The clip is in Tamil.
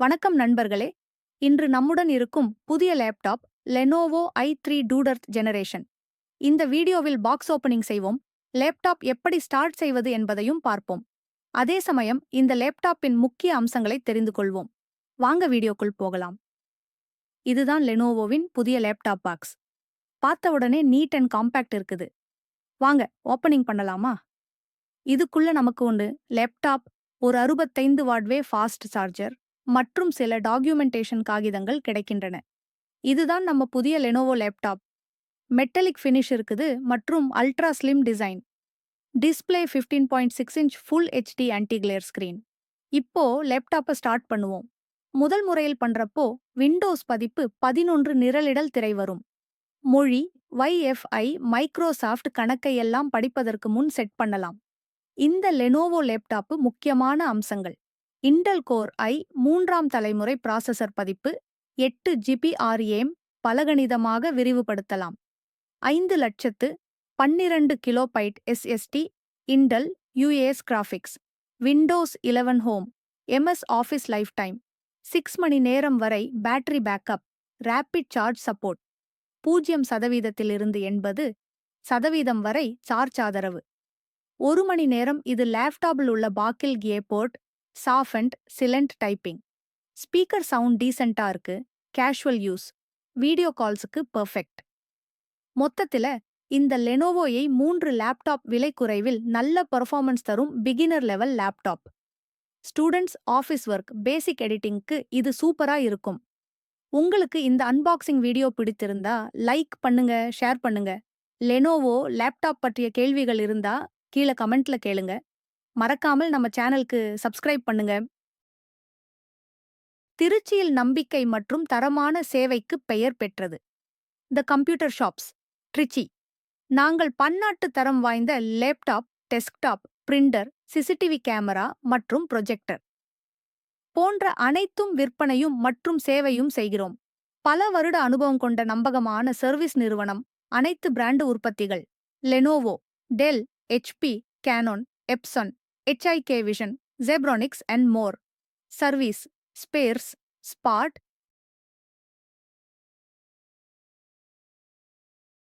வணக்கம் நண்பர்களே. இன்று நம்முடன் இருக்கும் புதிய லேப்டாப் லெனோவோ i3 டூடர்த் ஜெனரேஷன். இந்த வீடியோவில் பாக்ஸ் ஓபனிங் செய்வோம், லேப்டாப் எப்படி ஸ்டார்ட் செய்வது என்பதையும் பார்ப்போம். அதே சமயம் இந்த லேப்டாப்பின் முக்கிய அம்சங்களை தெரிந்து கொள்வோம். வாங்க வீடியோக்குள் போகலாம். இதுதான் லெனோவோவின் புதிய லேப்டாப் பாக்ஸ். பார்த்தவுடனே நீட் அண்ட் காம்பேக்ட் இருக்குது. வாங்க ஓபனிங் பண்ணலாமா? இதுக்குள்ள நமக்கு ஒன்று லேப்டாப், ஒரு 65 வாட்வே ஃபாஸ்ட் சார்ஜர் மற்றும் சில டாக்குமெண்டேஷன் காகிதங்கள் கிடைக்கின்றன. இதுதான் நம்ம புதிய லெனோவோ லேப்டாப். மெட்டலிக் ஃபினிஷ் இருக்குது மற்றும் ultra slim design. Display 15.6 inch full HD anti Clare screen. இப்போ லேப்டாப்பை ஸ்டார்ட் பண்ணுவோம். முதல் முறையில் பண்றப்போ விண்டோஸ் பதிப்பு 11 நிரலிடல் திரை வரும். மொழி வைஎஃப்ஐ மைக்ரோசாஃப்ட் கணக்கை எல்லாம் படிப்பதற்கு முன் செட் பண்ணலாம். இந்த லெனோவோ லேப்டாப்பு முக்கியமான அம்சங்கள்: இன்டெல் கோர் ஐ 3ஆம் தலைமுறை ப்ராசஸர் பதிப்பு, 8 ஜிபி ஆர்ஏஎம் பலகணிதமாக விரிவுபடுத்தலாம். 5,12,000 kilobyte SSD, Intel UAS graphics, Windows 11 home, MS Office life time, 6 மணி நேரம் வரை battery backup, rapid charge support, 0% 80% வரை சார்ஜ் ஆதரவு. 1 மணி நேரம். இது லேப்டாப்பில் உள்ள பாக்கில் keyboard, soft silent typing. Speaker sound டீசெண்டா இருக்கு, கேஷுவல் யூஸ், வீடியோ கால்ஸுக்கு பெர்ஃபெக்ட். மொத்தத்தில இந்த லெனோவோயை 3 லேப்டாப் விலை குறைவில் நல்ல பெர்ஃபார்மன்ஸ் தரும் beginner level laptop. Students, office work, basic எடிட்டிங்க்கு இது சூப்பரா இருக்கும். உங்களுக்கு இந்த அன்பாக்சிங் வீடியோ பிடித்திருந்தா லைக் பண்ணுங்க, ஷேர் பண்ணுங்க. லெனோவோ லேப்டாப் பற்றிய கேள்விகள் இருந்தா கீழே கமெண்ட்ல கேளுங்க. மறக்காமல் நம்ம சேனலுக்கு சப்ஸ்கிரைப் பண்ணுங்க. திருச்சியில் நம்பிக்கை மற்றும் தரமான சேவைக்கு பெயர் பெற்றது த கம்ப்யூட்டர் ஷாப்ஸ், ட்ரிச்சி. நாங்கள் பன்னாட்டு தரம் வாய்ந்த laptop, desktop, printer, CCTV camera மற்றும் ப்ரொஜெக்டர் போன்ற அனைத்தும் விற்பனையும் மற்றும் சேவையும் செய்கிறோம். பல வருட அனுபவம் கொண்ட நம்பகமான சர்வீஸ் நிறுவனம். அனைத்து பிராண்டு உற்பத்திகள்: Lenovo, Dell, HP, Canon, Epson, HIK vision, Zebronics and more. Service, spares, spot,